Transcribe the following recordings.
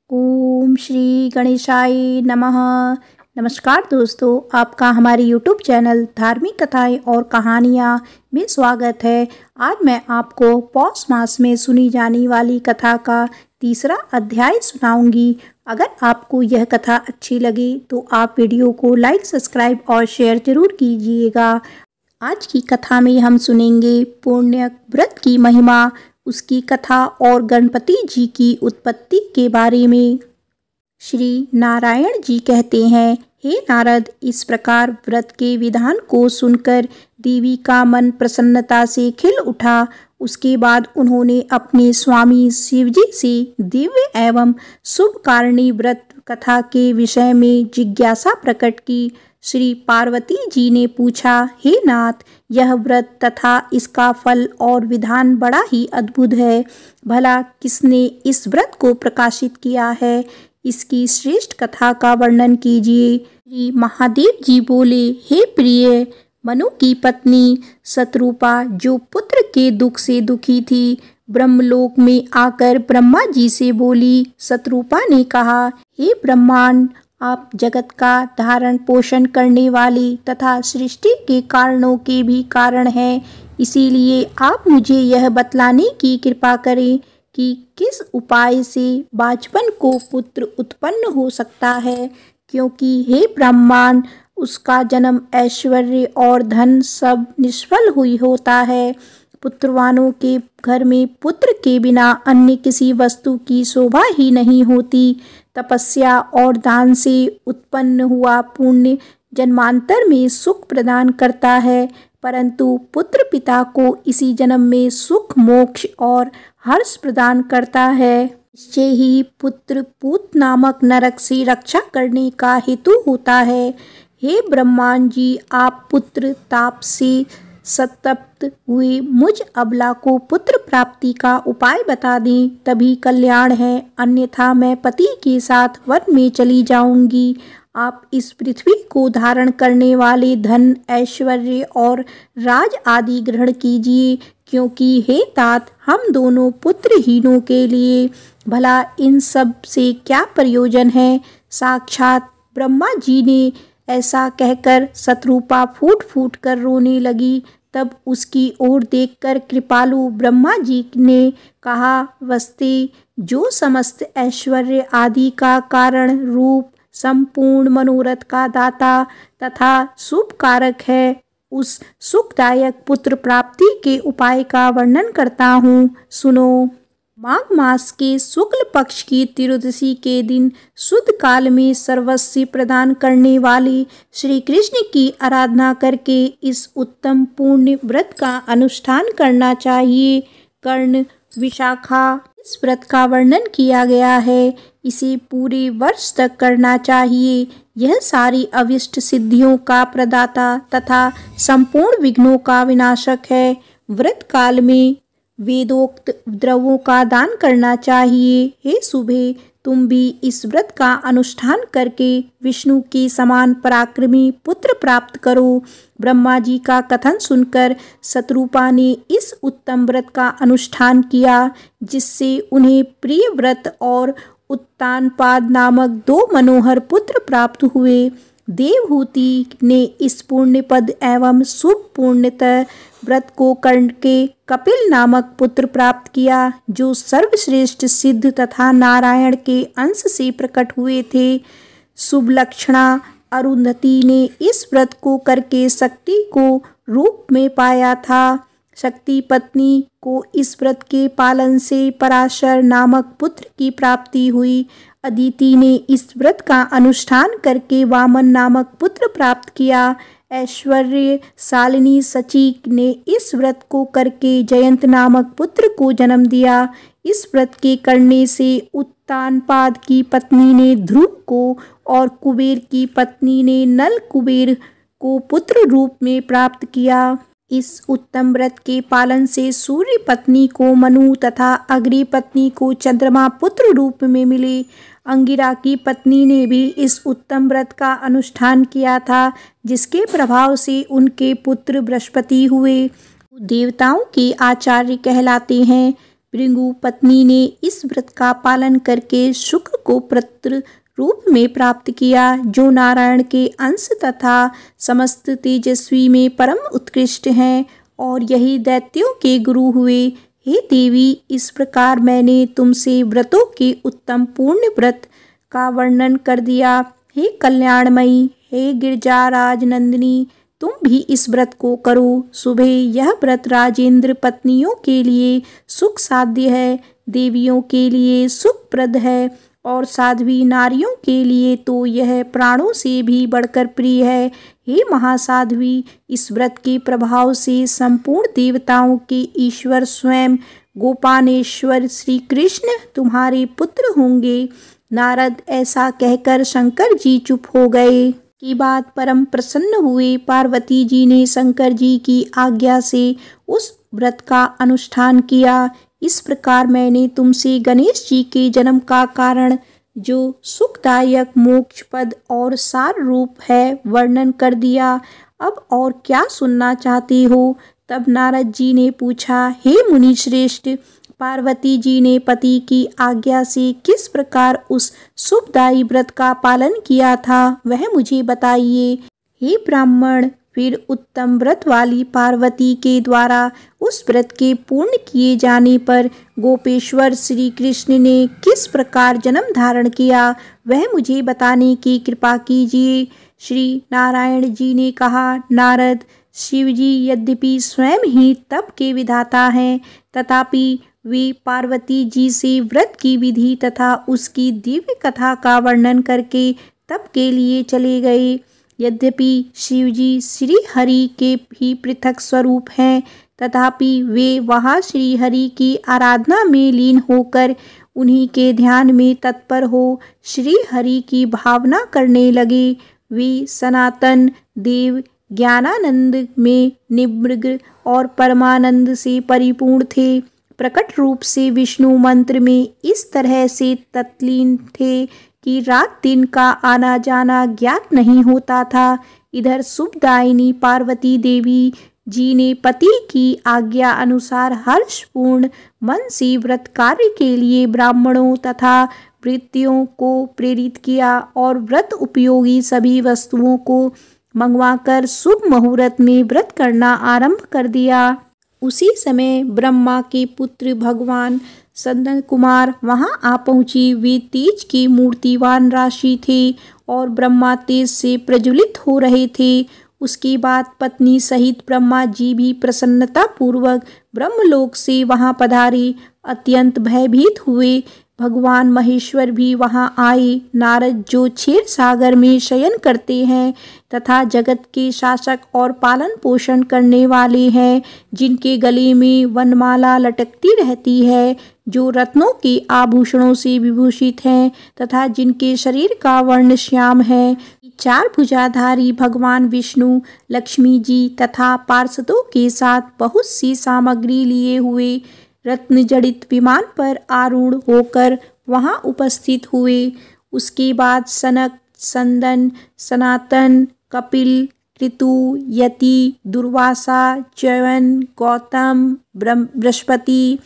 ओम श्री गणेशाय नमः। नमस्कार दोस्तों, आपका हमारे YouTube चैनल धार्मिक कथाएं और कहानियां में स्वागत है। आज मैं आपको पौष मास में सुनी जाने वाली कथा का तीसरा अध्याय सुनाऊंगी। अगर आपको यह कथा अच्छी लगे तो आप वीडियो को लाइक, सब्सक्राइब और शेयर जरूर कीजिएगा। आज की कथा में हम सुनेंगे पुण्य व्रत की महिमा, उसकी कथा और गणपति जी की उत्पत्ति के बारे में। श्री नारायण जी कहते हैं, हे नारद, इस प्रकार व्रत के विधान को सुनकर देवी का मन प्रसन्नता से खिल उठा। उसके बाद उन्होंने अपने स्वामी शिवजी से दिव्य एवं शुभ कारिणी व्रत कथा के विषय में जिज्ञासा प्रकट की। श्री पार्वती जी ने पूछा, हे नाथ, यह व्रत तथा इसका फल और विधान बड़ा ही अद्भुत है। भला किसने इस व्रत को प्रकाशित किया है? इसकी श्रेष्ठ कथा का वर्णन कीजिए। श्री महादेव जी बोले, हे प्रिय, मनु की पत्नी शतरूपा जो पुत्र के दुख से दुखी थी, ब्रह्मलोक में आकर ब्रह्मा जी से बोली। शतरूपा ने कहा, हे ब्रह्मांड, आप जगत का धारण पोषण करने वाली तथा सृष्टि के कारणों के भी कारण हैं। इसीलिए आप मुझे यह बतलाने की कृपा करें कि किस उपाय से बाजपन को पुत्र उत्पन्न हो सकता है, क्योंकि हे ब्रह्मांड, उसका जन्म ऐश्वर्य और धन सब निष्फल हुई होता है। पुत्रवानों के घर में पुत्र के बिना अन्य किसी वस्तु की शोभा ही नहीं होती। तपस्या और दान से उत्पन्न हुआ पुण्य जन्मांतर में सुख प्रदान करता है, परंतु पुत्र पिता को इसी जन्म में सुख, मोक्ष और हर्ष प्रदान करता है। निश्चय ही पुत्र पूत नामक नरक से रक्षा करने का हेतु होता है। हे ब्रह्मांड जी, आप पुत्र ताप से संतप्त हुए मुझ अबला को पुत्र प्राप्ति का उपाय बता दें, तभी कल्याण है, अन्यथा मैं पति के साथ वन में चली जाऊंगी। आप इस पृथ्वी को धारण करने वाले धन, ऐश्वर्य और राज आदि ग्रहण कीजिए, क्योंकि हे तात, हम दोनों पुत्रहीनों के लिए भला इन सब से क्या प्रयोजन है। साक्षात ब्रह्मा जी ने ऐसा कहकर शतरूपा फूट फूट कर रोने लगी। तब उसकी ओर देखकर कृपालु ब्रह्मा जी ने कहा, वस्ते, जो समस्त ऐश्वर्य आदि का कारण रूप, संपूर्ण मनोरथ का दाता तथा शुभ कारक है, उस सुखदायक पुत्र प्राप्ति के उपाय का वर्णन करता हूँ, सुनो। माघ मास के शुक्ल पक्ष की त्रयोदशी के दिन शुद्ध काल में सर्वस्व प्रदान करने वाले श्री कृष्ण की आराधना करके इस उत्तम पुण्य व्रत का अनुष्ठान करना चाहिए। कर्ण, विशाखा, इस व्रत का वर्णन किया गया है। इसे पूरे वर्ष तक करना चाहिए। यह सारी अविष्ट सिद्धियों का प्रदाता तथा संपूर्ण विघ्नों का विनाशक है। व्रत काल में वेदोक्त द्रव्यों का दान करना चाहिए। हे शुभे, तुम भी इस व्रत का अनुष्ठान करके विष्णु के समान पराक्रमी पुत्र प्राप्त करो। ब्रह्मा जी का कथन सुनकर शतरूपा ने इस उत्तम व्रत का अनुष्ठान किया, जिससे उन्हें प्रिय व्रत और उत्तानपाद नामक 2 मनोहर पुत्र प्राप्त हुए। देवहूति ने इस पुण्य पद एवं शुभ पुण्यतः व्रत को करके कपिल नामक पुत्र प्राप्त किया, जो सर्वश्रेष्ठ सिद्ध तथा नारायण के अंश से प्रकट हुए थे। शुभ लक्षणा अरुंधति ने इस व्रत को करके शक्ति को रूप में पाया था। शक्ति पत्नी को इस व्रत के पालन से पराशर नामक पुत्र की प्राप्ति हुई। अदिति ने इस व्रत का अनुष्ठान करके वामन नामक पुत्र प्राप्त किया। ऐश्वर्यशालिनी शची ने इस व्रत को करके जयंत नामक पुत्र को जन्म दिया। इस व्रत के करने से उत्तानपाद की पत्नी ने ध्रुव को और कुबेर की पत्नी ने नल कुबेर को पुत्र रूप में प्राप्त किया। इस उत्तम व्रत के पालन से सूर्य पत्नी को मनु तथा अग्नि पत्नी को चंद्रमा पुत्र रूप में मिले। अंगिरा की पत्नी ने भी इस उत्तम व्रत का अनुष्ठान किया था, जिसके प्रभाव से उनके पुत्र बृहस्पति हुए। देवताओं के आचार्य कहलाते हैं। भृगु पत्नी ने इस व्रत का पालन करके शुक्र को पुत्र रूप में प्राप्त किया, जो नारायण के अंश तथा समस्त तेजस्वी में परम उत्कृष्ट हैं और यही दैत्यों के गुरु हुए। हे देवी, इस प्रकार मैंने तुमसे व्रतों के उत्तम पूर्ण व्रत का वर्णन कर दिया। हे कल्याणमयी, हे गिरिजाराज नंदिनी, तुम भी इस व्रत को करो। सुबह यह व्रत राजेंद्र पत्नियों के लिए सुख साध्य है, देवियों के लिए सुखप्रद है और साध्वी नारियों के लिए तो यह प्राणों से भी बढ़कर प्रिय है। हे महासाध्वी, इस व्रत के प्रभाव से संपूर्ण देवताओं के ईश्वर स्वयं गोपानेश्वर श्री कृष्ण तुम्हारे पुत्र होंगे। नारद ऐसा कहकर शंकर जी चुप हो गए। की बात परम प्रसन्न हुए। पार्वती जी ने शंकर जी की आज्ञा से उस व्रत का अनुष्ठान किया। इस प्रकार मैंने तुमसे गणेश जी के जन्म का कारण, जो सुखदायक मोक्ष पद और सार रूप है, वर्णन कर दिया। अब और क्या सुनना चाहते हो? तब नारद जी ने पूछा, हे मुनि श्रेष्ठ, पार्वती जी ने पति की आज्ञा से किस प्रकार उस शुभदायी व्रत का पालन किया था, वह मुझे बताइए। हे ब्राह्मण, फिर उत्तम व्रत वाली पार्वती के द्वारा उस व्रत के पूर्ण किए जाने पर गोपेश्वर श्री कृष्ण ने किस प्रकार जन्म धारण किया, वह मुझे बताने की कृपा कीजिए। श्री नारायण जी ने कहा, नारद, शिव जी यद्यपि स्वयं ही तप के विधाता हैं, तथापि वे पार्वती जी से व्रत की विधि तथा उसकी दिव्य कथा का वर्णन करके तप के लिए चले गए। यद्यपि शिव जी श्री हरि के भी पृथक स्वरूप हैं, तथापि वे वहाँ श्री हरि की आराधना में लीन होकर उन्हीं के ध्यान में तत्पर हो श्री हरि की भावना करने लगे। वे सनातन देव ज्ञानानंद में निमग्न और परमानंद से परिपूर्ण थे। प्रकट रूप से विष्णु मंत्र में इस तरह से तत्लीन थे कि रात दिन का आना जाना ज्ञात नहीं होता था। इधर शुभदायिनी पार्वती देवी जी ने पति की आज्ञा अनुसार हर्षपूर्ण मन से व्रत कार्य के लिए ब्राह्मणों तथा भृत्यों को प्रेरित किया और व्रत उपयोगी सभी वस्तुओं को मंगवाकर शुभ मुहूर्त में व्रत करना आरंभ कर दिया। उसी समय ब्रह्मा के पुत्र भगवान संदन कुमार वहां आ पहुंची। वे तेज की मूर्तिवान राशि थे और ब्रह्मा तेज से प्रज्वलित हो रहे थे। उसके बाद पत्नी सहित ब्रह्मा जी भी प्रसन्नता पूर्वक ब्रह्मलोक से वहां पधारे। अत्यंत भयभीत हुए भगवान महेश्वर भी वहां आए। नारद, जो क्षीर सागर में शयन करते हैं तथा जगत के शासक और पालन पोषण करने वाले हैं, जिनके गले में वनमाला लटकती रहती है, जो रत्नों के आभूषणों से विभूषित हैं तथा जिनके शरीर का वर्ण श्याम है, चार भुजाधारी भगवान विष्णु, लक्ष्मी जी तथा पार्षदों के साथ बहुत सी सामग्री लिए हुए रत्न जड़ित विमान पर आरूढ़ होकर वहां उपस्थित हुए। उसके बाद सनक, संदन, सनातन, कपिल, ऋतु, यति, दुर्वासा, च्यवन, गौतम, बृहस्पति,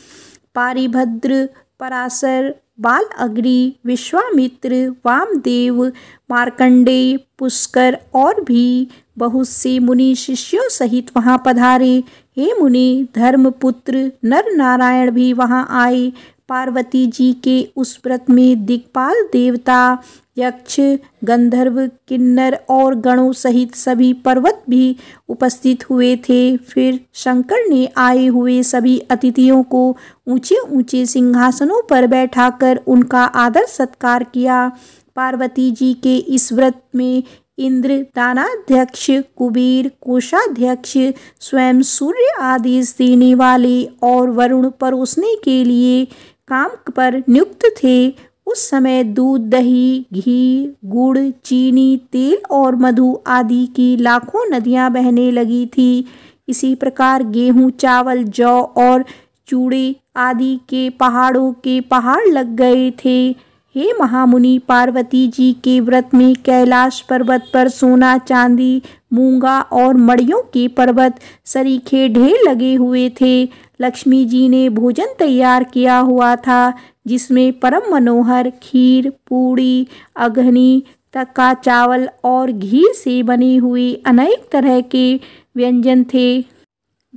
पारिभद्र, पराशर, बाल अग्नि, विश्वामित्र, वामदेव, मार्कंडेय, पुष्कर और भी बहुत से मुनि शिष्यों सहित वहां पधारे। हे मुनि, धर्मपुत्र नर नारायण भी वहां आए। पार्वती जी के उस व्रत में दिक्पाल देवता, यक्ष, गंधर्व, किन्नर और गणों सहित सभी पर्वत भी उपस्थित हुए थे। फिर शंकर ने आए हुए सभी अतिथियों को ऊंचे ऊंचे सिंहासनों पर बैठाकर उनका आदर सत्कार किया। पार्वती जी के इस व्रत में इंद्र, दानाध्यक्ष, कुबेर, कोषाध्यक्ष, स्वयं सूर्य आदेश देने वाले और वरुण परोसने के लिए काम पर नियुक्त थे। उस समय दूध, दही, घी, गुड़, चीनी, तेल और मधु आदि की लाखों नदियां बहने लगी थी। इसी प्रकार गेहूं, चावल, जौ और चूड़े आदि के पहाड़ों के पहाड़ लग गए थे। हे महामुनि, पार्वती जी के व्रत में कैलाश पर्वत पर सोना, चांदी, मूंगा और मड़ियों के पर्वत सरीखे ढेर लगे हुए थे। लक्ष्मी जी ने भोजन तैयार किया हुआ था, जिसमें परम मनोहर खीर, पूड़ी, अघनी, तक्का चावल और घी से बनी हुई अनेक तरह के व्यंजन थे।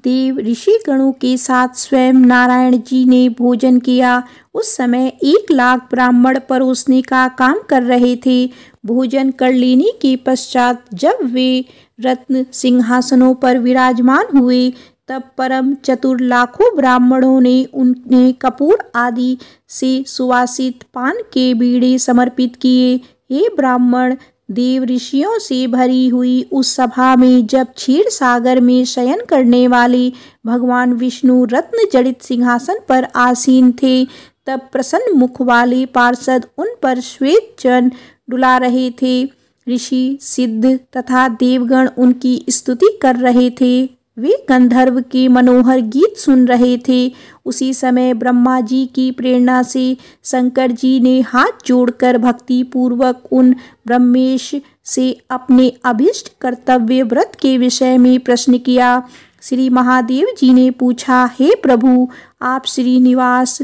देव ऋषि गणों के साथ स्वयं नारायण जी ने भोजन किया। उस समय 1,00,000 ब्राह्मण परोसने का काम कर रहे थे। भोजन कर लेने के पश्चात जब वे रत्न सिंहासनों पर विराजमान हुए, तब परम चतुर लाखों ब्राह्मणों ने उन्हें कपूर आदि से सुवासित पान के बीड़े समर्पित किए। हे ब्राह्मण, देव ऋषियों से भरी हुई उस सभा में जब क्षीर सागर में शयन करने वाले भगवान विष्णु रत्न जड़ित सिंहासन पर आसीन थे, तब प्रसन्न मुख वाले पार्षद उन पर श्वेत चरण डुला रहे थे। ऋषि, सिद्ध तथा देवगण उनकी स्तुति कर रहे थे। वे गंधर्व के मनोहर गीत सुन रहे थे। उसी समय ब्रह्मा जी की प्रेरणा से शंकर जी ने हाथ जोड़कर भक्ति पूर्वक उन ब्रह्मेश से अपने अभिष्ट कर्तव्य व्रत के विषय में प्रश्न किया। श्री महादेव जी ने पूछा, हे प्रभु, आप श्रीनिवास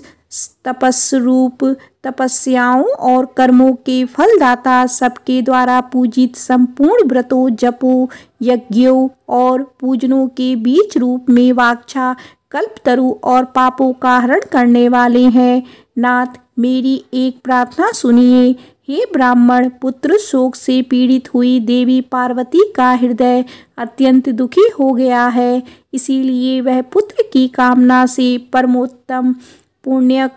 तपस्वरूप, तपस्याओं और कर्मों के फलदाता, सबके द्वारा पूजित संपूर्ण व्रतों, जपों, यज्ञों और पूजनों के बीच रूप में वाक्षा, कल्पतरु और पापों का हरण करने वाले हैं। नाथ, मेरी एक प्रार्थना सुनिए। हे ब्राह्मण पुत्र, शोक से पीड़ित हुई देवी पार्वती का हृदय अत्यंत दुखी हो गया है। इसीलिए वह पुत्र की कामना से परमोत्तम पुण्य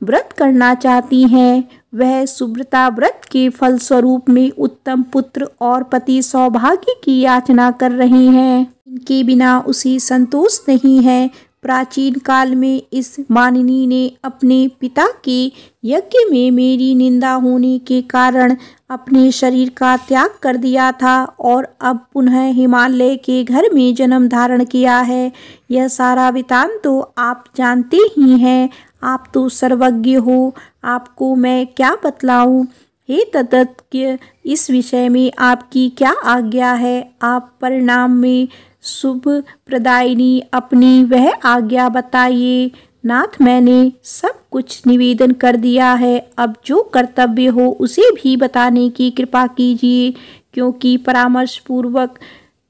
व्रत करना चाहती हैं। वह सुव्रता व्रत के फल स्वरूप में उत्तम पुत्र और पति सौभाग्य की याचना कर रही हैं। इनके बिना उसे संतोष नहीं है। प्राचीन काल में इस मानिनी ने अपने पिता के यज्ञ में मेरी निंदा होने के कारण अपने शरीर का त्याग कर दिया था और अब पुनः हिमालय के घर में जन्म धारण किया है। यह सारा वृतांत तो आप जानते ही हैं। आप तो सर्वज्ञ हो, आपको मैं क्या बतलाऊं। हे ततज्ञ, इस विषय में आपकी क्या आज्ञा है। आप परिणाम में शुभ प्रदायिनी अपनी वह आज्ञा बताइए। नाथ, मैंने सब कुछ निवेदन कर दिया है। अब जो कर्तव्य हो उसे भी बताने की कृपा कीजिए, क्योंकि परामर्श पूर्वक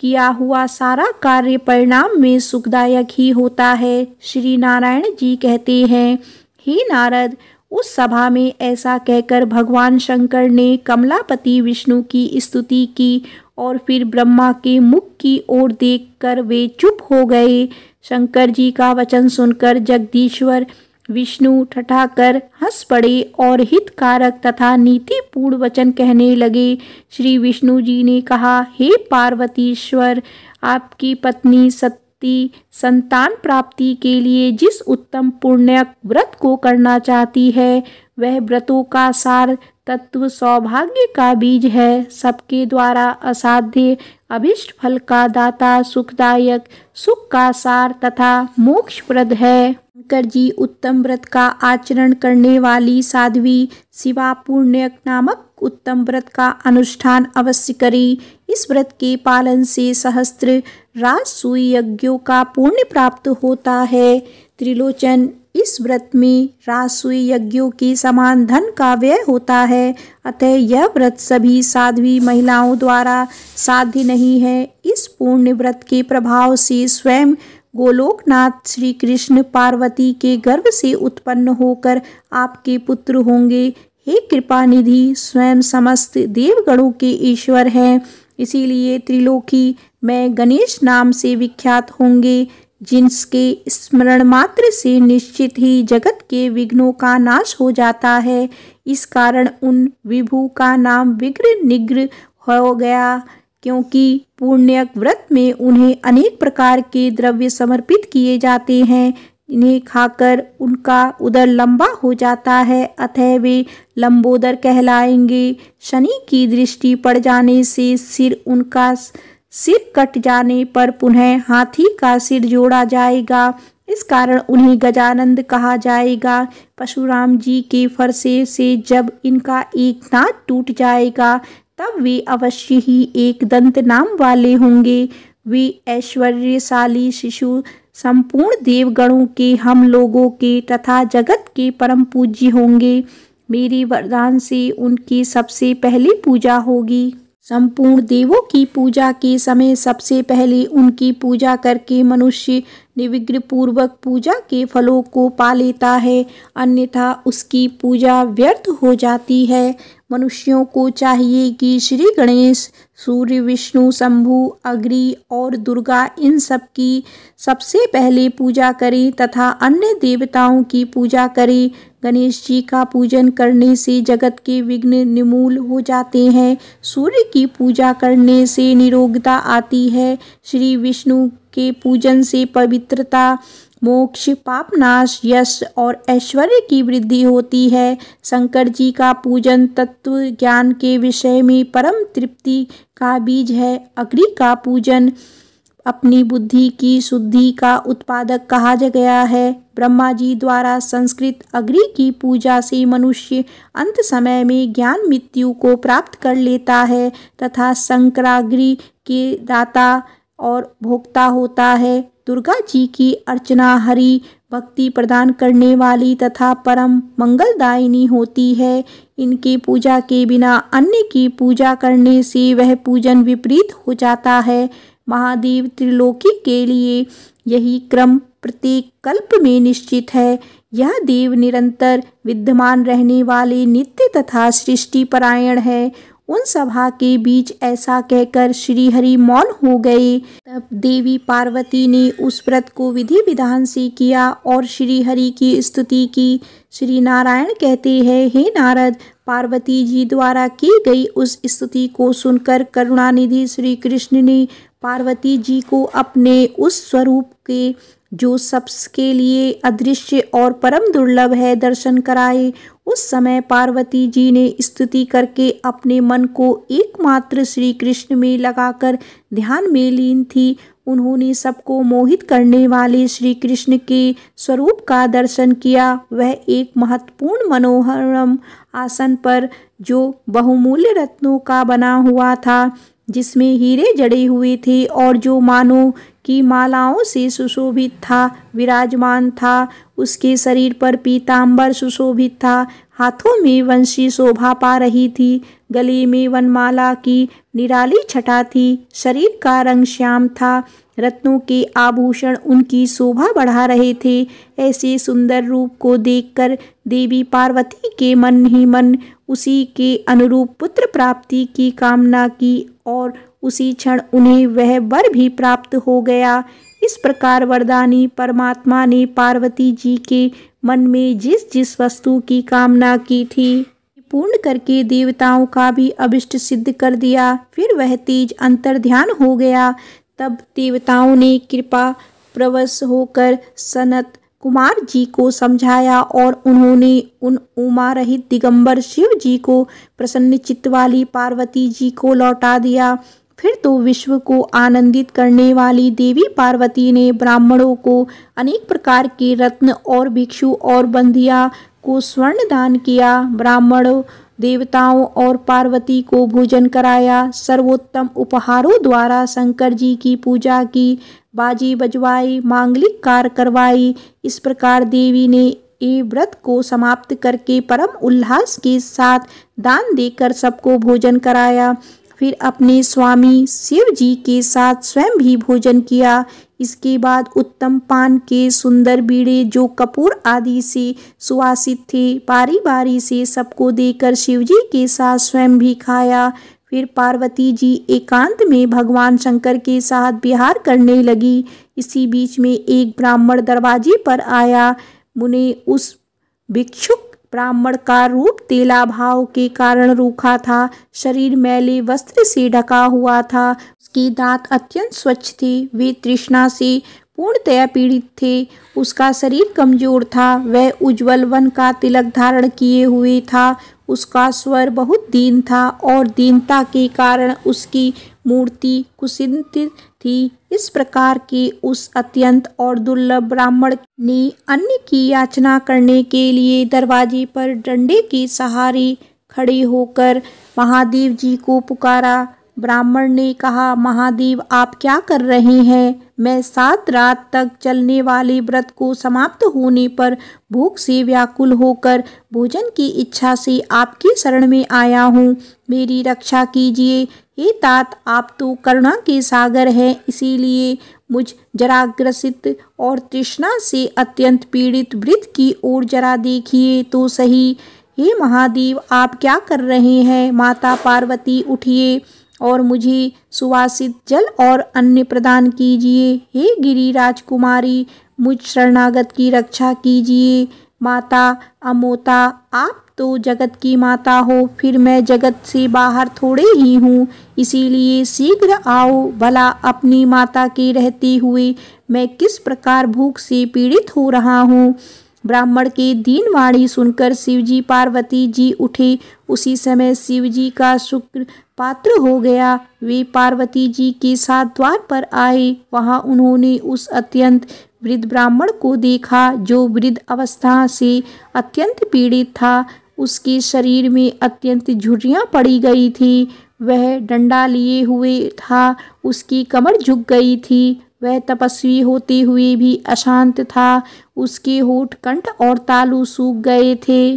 किया हुआ सारा कार्य परिणाम में सुखदायक ही होता है। श्री नारायण जी कहते हैं, हे नारद, उस सभा में ऐसा कहकर भगवान शंकर ने कमलापति विष्णु की स्तुति की और फिर ब्रह्मा के मुख की ओर देखकर वे चुप हो गए। शंकर जी का वचन सुनकर जगदीश्वर विष्णु ठठाकर हंस पड़े और हितकारक तथा नीतिपूर्ण वचन कहने लगे। श्री विष्णु जी ने कहा, हे पार्वतीश्वर, आपकी पत्नी सती संतान प्राप्ति के लिए जिस उत्तम पुण्य व्रत को करना चाहती है, वह व्रतों का सार तत्व सौभाग्य का बीज है। सबके द्वारा असाध्य अभिष्ट फल का दाता, सुखदायक, सुख का सार तथा मोक्षप्रद है। शंकर जी उत्तम व्रत का आचरण करने वाली साध्वी शिवा पुण्य नामक उत्तम व्रत का अनुष्ठान अवश्य करें। इस व्रत के पालन से सहस्त्र राजसूय यज्ञों का पुण्य प्राप्त होता है। त्रिलोचन, इस व्रत में राजसूय यज्ञों के समान धन का व्यय होता है, अतः यह व्रत सभी साध्वी महिलाओं द्वारा साध्य नहीं है। इस पुण्य व्रत के प्रभाव से स्वयं गोलोकनाथ श्री कृष्ण पार्वती के गर्भ से उत्पन्न होकर आपके पुत्र होंगे। हे कृपा निधि, स्वयं समस्त देवगणों के ईश्वर हैं, इसीलिए त्रिलोकी में गणेश नाम से विख्यात होंगे, जिनके स्मरण मात्र से निश्चित ही जगत के विघ्नों का नाश हो जाता है। इस कारण उन विभु का नाम विघ्न निग्रह हो गया, क्योंकि पुण्य व्रत में उन्हें अनेक प्रकार के द्रव्य समर्पित किए जाते हैं। इन्हें खाकर उनका उदर लंबा हो जाता है, अतः वे लंबोदर कहलाएंगे। शनि की दृष्टि पड़ जाने से सिर कट जाने पर पुनः हाथी का सिर जोड़ा जाएगा। इस कारण उन्हें गजानंद कहा जाएगा। परशुराम जी के फरसे से जब इनका एक दांत टूट जाएगा तब वे अवश्य ही एक दंत नाम वाले होंगे। वे ऐश्वर्यशाली शिशु संपूर्ण देवगणों के, हम लोगों के तथा जगत के परम पूज्य होंगे। मेरे वरदान से उनकी सबसे पहले पूजा होगी। संपूर्ण देवों की पूजा के समय सबसे पहले उनकी पूजा करके मनुष्य निर्विघ्न पूर्वक पूजा के फलों को पा लेता है, अन्यथा उसकी पूजा व्यर्थ हो जाती है। मनुष्यों को चाहिए कि श्री गणेश, सूर्य, विष्णु, शंभु, अग्नि और दुर्गा इन सब की सबसे पहले पूजा करें तथा अन्य देवताओं की पूजा करें। गणेश जी का पूजन करने से जगत के विघ्न निर्मूल हो जाते हैं। सूर्य की पूजा करने से निरोगता आती है। श्री विष्णु के पूजन से पवित्रता, मोक्ष, पापनाश, यश और ऐश्वर्य की वृद्धि होती है। शंकर जी का पूजन तत्व ज्ञान के विषय में परम तृप्ति का बीज है। अग्नि का पूजन अपनी बुद्धि की शुद्धि का उत्पादक कहा गया है। ब्रह्मा जी द्वारा संस्कृत अग्नि की पूजा से मनुष्य अंत समय में ज्ञान मृत्यु को प्राप्त कर लेता है तथा शंकराग्नि के दाता और भोक्ता होता है। दुर्गा जी की अर्चना हरि भक्ति प्रदान करने वाली तथा परम मंगलदायिनी होती है। इनके पूजा के बिना अन्य की पूजा करने से वह पूजन विपरीत हो जाता है। महादेव त्रिलोकी के लिए यही क्रम प्रत्येक कल्प में निश्चित है। यह देव निरंतर विद्यमान रहने वाले, नित्य तथा सृष्टि परायण है। उन सभा के बीच ऐसा कहकर श्री हरि मौन हो गए। तब देवी पार्वती ने उस व्रत को विधि विधान से किया और श्री हरि की स्तुति की। श्री नारायण कहते हैं, हे नारद, पार्वती जी द्वारा की गई उस स्तुति को सुनकर करुणानिधि श्री कृष्ण ने पार्वती जी को अपने उस स्वरूप के, जो सबके लिए अदृश्य और परम दुर्लभ है, दर्शन कराए। उस समय पार्वती जी ने स्तुति करके अपने मन को एकमात्र श्री कृष्ण में लगाकर ध्यान में लीन थी। उन्होंने सबको मोहित करने वाले श्री कृष्ण के स्वरूप का दर्शन किया। वह एक महत्वपूर्ण मनोहरम आसन पर, जो बहुमूल्य रत्नों का बना हुआ था, जिसमें हीरे जड़े हुए थे और जो मानो की मालाओं से सुशोभित था, विराजमान था। उसके शरीर पर पीतांबर सुशोभित था, हाथों में वंशी शोभा पा रही थी, गले में वनमाला की निराली छटा थी, शरीर का रंग श्याम था, रत्नों के आभूषण उनकी शोभा बढ़ा रहे थे। ऐसे सुंदर रूप को देखकर देवी पार्वती के मन ही मन उसी के अनुरूप पुत्र प्राप्ति की कामना की और उसी क्षण उन्हें वह वर भी प्राप्त हो गया। इस प्रकार वरदानी परमात्मा ने पार्वती जी के मन में जिस जिस वस्तु की कामना की थी पूर्ण करके देवताओं का भी अभिष्ट सिद्ध कर दिया। फिर वह तेज अंतर ध्यान हो गया। तब देवताओं ने कृपा प्रवश होकर सनत कुमार जी को समझाया और उन्होंने उन उमा रहित दिगंबर शिव जी को प्रसन्न चित्त वाली पार्वती जी को लौटा दिया। फिर तो विश्व को आनंदित करने वाली देवी पार्वती ने ब्राह्मणों को अनेक प्रकार के रत्न और भिक्षु और बंधिया को स्वर्ण दान किया। ब्राह्मणों, देवताओं और पार्वती को भोजन कराया। सर्वोत्तम उपहारों द्वारा शंकर जी की पूजा की, बाजी बजवाई, मांगलिक कार्य करवाई। इस प्रकार देवी ने ये व्रत को समाप्त करके परम उल्लास के साथ दान देकर सबको भोजन कराया। फिर अपने स्वामी शिव जी के साथ स्वयं भी भोजन किया। इसके बाद उत्तम पान के सुंदर बीड़े, जो कपूर आदि से सुवासित थे, बारी बारी से सबको देकर शिव जी के साथ स्वयं भी खाया। फिर पार्वती जी एकांत में भगवान शंकर के साथ विहार करने लगी। इसी बीच में एक ब्राह्मण दरवाजे पर आया। मुने उस भिक्षुक ब्राह्मण का रूप तेलाभाव के कारण रूखा था, शरीर मैले वस्त्र से ढका हुआ था, उसके दांत अत्यंत स्वच्छ थे, वे तृष्णा से पूर्णतया पीड़ित थे, उसका शरीर कमजोर था, वह उज्ज्वल वन का तिलक धारण किए हुए था, उसका स्वर बहुत दीन था और दीनता के कारण उसकी मूर्ति कुसित थी। इस प्रकार के उस अत्यंत और दुर्लभ ब्राह्मण ने अन्न की याचना करने के लिए दरवाजे पर डंडे के सहारे खड़े होकर महादेव जी को पुकारा। ब्राह्मण ने कहा, महादेव आप क्या कर रहे हैं? मैं 7 रात तक चलने वाले व्रत को समाप्त होने पर भूख से व्याकुल होकर भोजन की इच्छा से आपकी शरण में आया हूँ। मेरी रक्षा कीजिए। हे तात, आप तो करुणा के सागर हैं, इसीलिए मुझ जराग्रसित और तृष्णा से अत्यंत पीड़ित वृद्ध की ओर जरा देखिए तो सही। हे महादेव, आप क्या कर रहे हैं? माता पार्वती, उठिए और मुझे सुवासित जल और अन्न प्रदान कीजिए। हे गिरिराज कुमारी, मुझ शरणागत की रक्षा कीजिए। माता अमोता, आप तो जगत की माता हो, फिर मैं जगत से बाहर थोड़े ही हूँ, इसीलिए शीघ्र आओ। भला अपनी माता के रहते हुए मैं किस प्रकार भूख से पीड़ित हो रहा हूँ। ब्राह्मण के दीन वाणी सुनकर शिवजी पार्वती जी उठे। उसी समय शिवजी का शुक्र पात्र हो गया। वे पार्वती जी के साथ द्वार पर आए। वहां उन्होंने उस अत्यंत वृद्ध ब्राह्मण को देखा जो वृद्ध अवस्था से अत्यंत पीड़ित था। उसके शरीर में अत्यंत झुर्रियां पड़ी गई थी। वह डंडा लिए हुए था, उसकी कमर झुक गई थी। वह तपस्वी होते हुए भी अशांत था। उसके होठ, कंठ और तालू सूख गए थे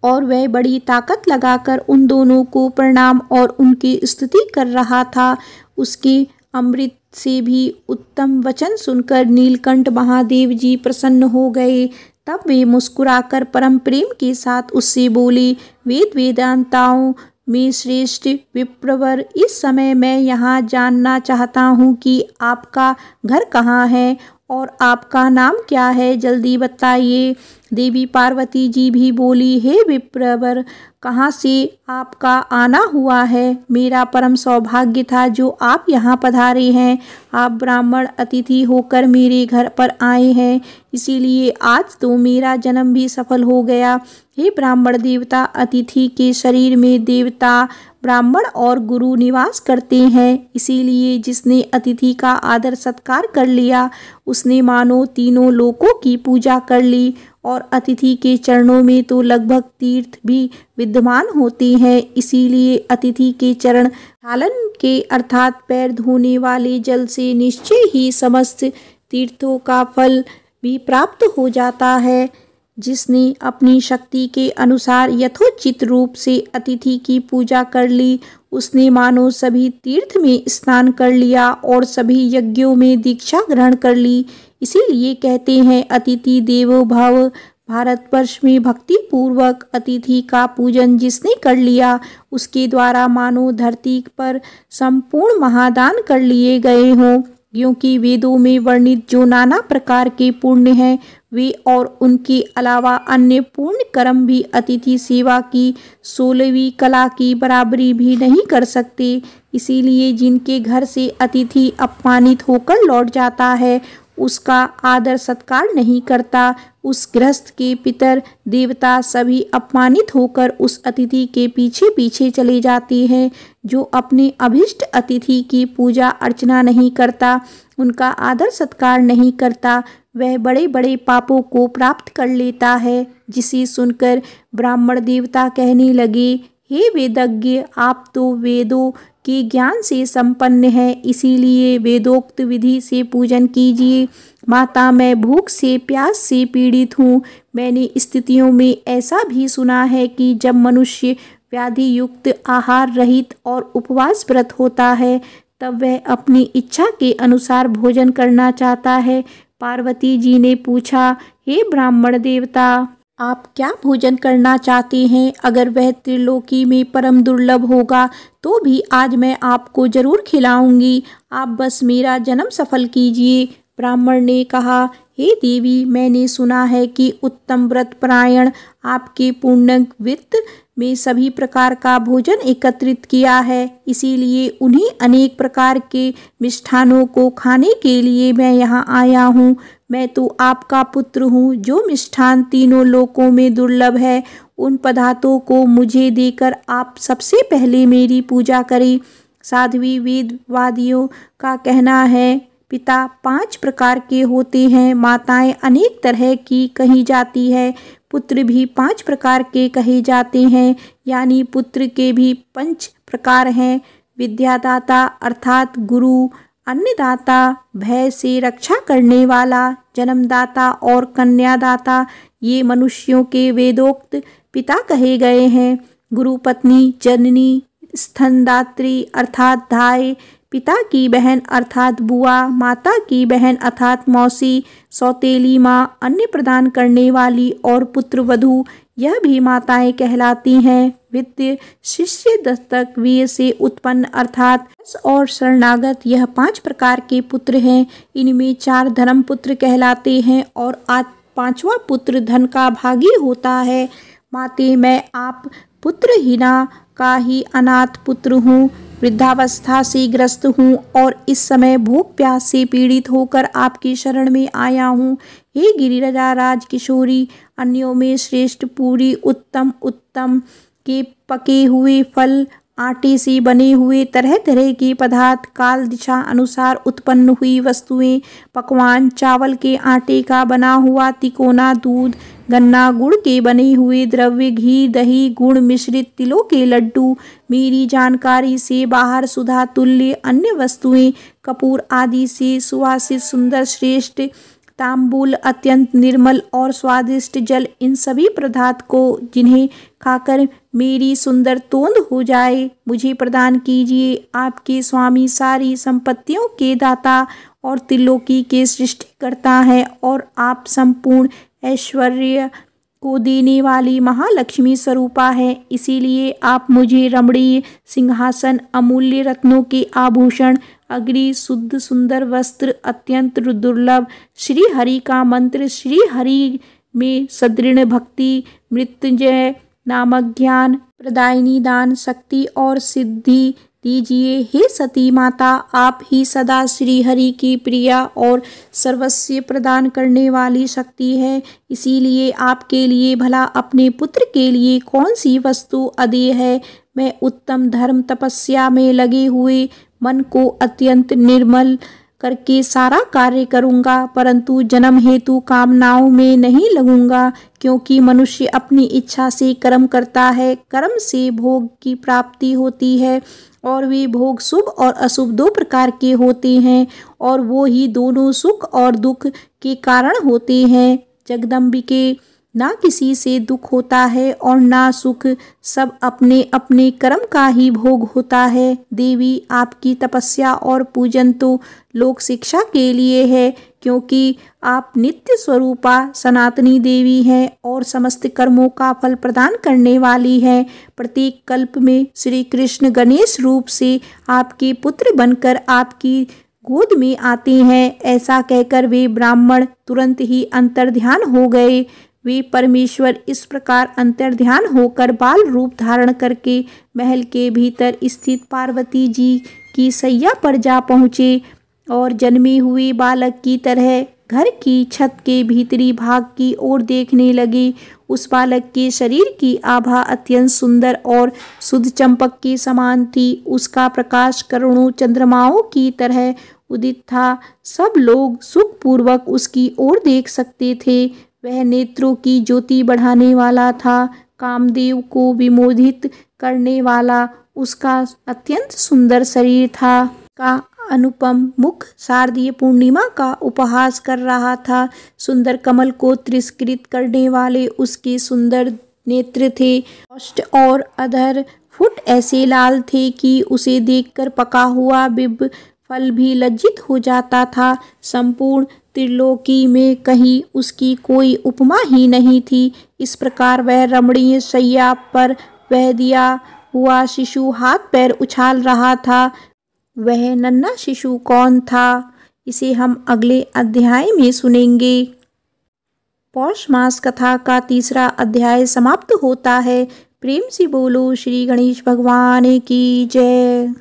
और वह बड़ी ताकत लगाकर उन दोनों को प्रणाम और उनकी स्तुति कर रहा था। उसके अमृत से भी उत्तम वचन सुनकर नीलकंठ महादेव जी प्रसन्न हो गए। तब वे मुस्कुराकर परम प्रेम के साथ उससे बोले, वेद वेदांताओं में श्रेष्ठ विप्रवर, इस समय मैं यहाँ जानना चाहता हूँ कि आपका घर कहाँ है और आपका नाम क्या है, जल्दी बताइए। देवी पार्वती जी भी बोली, हे विप्रवर, कहाँ से आपका आना हुआ है? मेरा परम सौभाग्य था जो आप यहाँ पधारे हैं। आप ब्राह्मण अतिथि होकर मेरे घर पर आए हैं, इसीलिए आज तो मेरा जन्म भी सफल हो गया। हे ब्राह्मण देवता, अतिथि के शरीर में देवता, ब्राह्मण और गुरु निवास करते हैं, इसीलिए जिसने अतिथि का आदर सत्कार कर लिया उसने मानो तीनों लोकों की पूजा कर ली। और अतिथि के चरणों में तो लगभग तीर्थ भी विद्यमान होते हैं, इसीलिए अतिथि के चरण छालन के अर्थात पैर धोने वाले जल से निश्चय ही समस्त तीर्थों का फल भी प्राप्त हो जाता है। जिसने अपनी शक्ति के अनुसार यथोचित रूप से अतिथि की पूजा कर ली उसने मानो सभी तीर्थ में स्नान कर लिया और सभी यज्ञों में दीक्षा ग्रहण कर ली। इसीलिए कहते हैं, अतिथि देवो भव। भारतवर्ष में भक्ति पूर्वक अतिथि का पूजन जिसने कर लिया उसके द्वारा मानो धरती पर संपूर्ण महादान कर लिए गए हों, क्योंकि वेदों में वर्णित जो नाना प्रकार के पुण्य हैं वे और उनके अलावा अन्य पुण्य कर्म भी अतिथि सेवा की 16वीं कला की बराबरी भी नहीं कर सकते। इसीलिए जिनके घर से अतिथि अपमानित होकर लौट जाता है उसका आदर सत्कार नहीं करता, उस गृहस्थ के पितर देवता सभी अपमानित होकर उस अतिथि के पीछे पीछे चले जाते हैं। जो अपने अभिष्ट अतिथि की पूजा अर्चना नहीं करता, उनका आदर सत्कार नहीं करता, वह बड़े बड़े पापों को प्राप्त कर लेता है। जिसे सुनकर ब्राह्मण देवता कहने लगे, हे वेदज्ञ, आप तो वेदों के ज्ञान से संपन्न है, इसीलिए वेदोक्त विधि से पूजन कीजिए। माता, मैं भूख से प्यास से पीड़ित हूँ। मैंने स्थितियों में ऐसा भी सुना है कि जब मनुष्य व्याधि युक्त आहार रहित और उपवास व्रत होता है तब वह अपनी इच्छा के अनुसार भोजन करना चाहता है। पार्वती जी ने पूछा, हे ब्राह्मण देवता, आप क्या भोजन करना चाहते हैं? अगर वह त्रिलोकी में परम दुर्लभ होगा तो भी आज मैं आपको जरूर खिलाऊंगी, आप बस मेरा जन्म सफल कीजिए। ब्राह्मण ने कहा, हे देवी, मैंने सुना है कि उत्तम व्रत परायण आपके पूर्ण वित्त में सभी प्रकार का भोजन एकत्रित किया है, इसीलिए उन्हीं अनेक प्रकार के मिष्ठानों को खाने के लिए मैं यहाँ आया हूँ। मैं तो आपका पुत्र हूँ। जो मिष्ठान तीनों लोकों में दुर्लभ है उन पदार्थों को मुझे देकर आप सबसे पहले मेरी पूजा करें। साध्वी वेदवादियों का कहना है पिता 5 प्रकार के होते हैं। माताएं अनेक तरह की कही जाती है। पुत्र भी 5 प्रकार के कहे जाते हैं, यानी पुत्र के भी 5 प्रकार हैं। विद्यादाता अर्थात गुरु, अन्नदाता भय से रक्षा करने वाला, जन्मदाता और कन्यादाता ये मनुष्यों के वेदोक्त पिता कहे गए हैं। गुरु पत्नी, जननी, स्तनदात्री अर्थात धाय, पिता की बहन अर्थात बुआ, माता की बहन अर्थात मौसी, सौतेली माँ, अन्न प्रदान करने वाली और पुत्रवधू यह भी माताएं कहलाती हैं। वित्त, शिष्य, दत्तक, वीर से उत्पन्न अर्थात और शरणागत यह 5 प्रकार के पुत्र हैं। इनमें 4 धर्मपुत्र कहलाते हैं और 5वां पुत्र धन का भागी होता है। माते, मैं आप पुत्रहीना का ही अनाथ पुत्र हूँ। वृद्धावस्था से ग्रस्त हूँ और इस समय भूख प्यास से पीड़ित होकर आपकी शरण में आया हूँ। हे गिरिराजा राजकिशोरी, अन्यों में श्रेष्ठ पूरी उत्तम उत्तम के पके हुए फल, आटे से बने हुए तरह तरह के पदार्थ, काल दिशा अनुसार उत्पन्न हुई वस्तुएं, पकवान, चावल के आटे का बना हुआ तिकोना दूध, गन्ना गुड़ के बने हुए द्रव्य, घी, दही, गुड़ मिश्रित तिलों के लड्डू, मेरी जानकारी से बाहर सुधा तुल्य अन्य वस्तुएं, कपूर आदि से सुवासित सुंदर श्रेष्ठ तांबूल, अत्यंत निर्मल और स्वादिष्ट जल, इन सभी पदार्थ को जिन्हें खाकर मेरी सुंदर तोंद हो जाए मुझे प्रदान कीजिए। आपके स्वामी सारी संपत्तियों के दाता और त्रिलोकी के सृष्टि करता है और आप संपूर्ण ऐश्वर्य को देने वाली महालक्ष्मी स्वरूपा है। इसीलिए आप मुझे रमणीय सिंहासन, अमूल्य रत्नों के आभूषण, अग्नि, शुद्ध सुंदर वस्त्र, अत्यंत दुर्लभ श्री हरि का मंत्र, श्री हरि में सदृढ़ भक्ति, मृत्युंजय नामक ज्ञान प्रदायिनी दान शक्ति और सिद्धि दीजिए। हे सती माता, आप ही सदा श्री हरि की प्रिया और सर्वस्व प्रदान करने वाली शक्ति है। इसीलिए आपके लिए भला अपने पुत्र के लिए कौन सी वस्तु अदेय है। मैं उत्तम धर्म तपस्या में लगे हुए मन को अत्यंत निर्मल करके सारा कार्य करूँगा, परंतु जन्म हेतु कामनाओं में नहीं लगूंगा, क्योंकि मनुष्य अपनी इच्छा से कर्म करता है। कर्म से भोग की प्राप्ति होती है और वे भोग शुभ और अशुभ 2 प्रकार के होते हैं और वो ही दोनों सुख और दुख के कारण होते हैं। जगदम्बिके, ना किसी से दुख होता है और ना सुख, सब अपने अपने कर्म का ही भोग होता है। देवी, आपकी तपस्या और पूजन तो लोक शिक्षा के लिए है, क्योंकि आप नित्य स्वरूपा सनातनी देवी हैं और समस्त कर्मों का फल प्रदान करने वाली हैं। प्रत्येक कल्प में श्री कृष्ण गणेश रूप से आपके पुत्र बनकर आपकी गोद में आते हैं। ऐसा कहकर वे ब्राह्मण तुरंत ही अंतर्ध्यान हो गए। वे परमेश्वर इस प्रकार अंतर्ध्यान होकर बाल रूप धारण करके महल के भीतर स्थित पार्वती जी की सैया पर जा पहुँचे और जन्मे हुए बालक की तरह घर की छत के भीतरी भाग की ओर देखने लगे। उस बालक के शरीर की आभा अत्यंत सुंदर और शुद्ध चंपक के समान थी। उसका प्रकाश करोड़ों चंद्रमाओं की तरह उदित था। सब लोग सुखपूर्वक उसकी ओर देख सकते थे। वह नेत्रों की ज्योति बढ़ाने वाला था, कामदेव को विमोहित करने वाला उसका अत्यंत सुंदर शरीर था। का अनुपम मुख शारदीय पूर्णिमा का उपहास कर रहा था। सुंदर कमल को तिरस्कृत करने वाले उसके सुंदर नेत्र थे। ओष्ठ और अधर फुट ऐसे लाल थे कि उसे देखकर पका हुआ बिब फल भी लज्जित हो जाता था। संपूर्ण त्रिलोकी में कहीं उसकी कोई उपमा ही नहीं थी। इस प्रकार वह रमणीय शैया पर वह दिया हुआ शिशु हाथ पैर उछाल रहा था। वह नन्हा शिशु कौन था, इसे हम अगले अध्याय में सुनेंगे। पौष मास कथा का 3रा अध्याय समाप्त होता है। प्रेम से बोलो श्री गणेश भगवान की जय।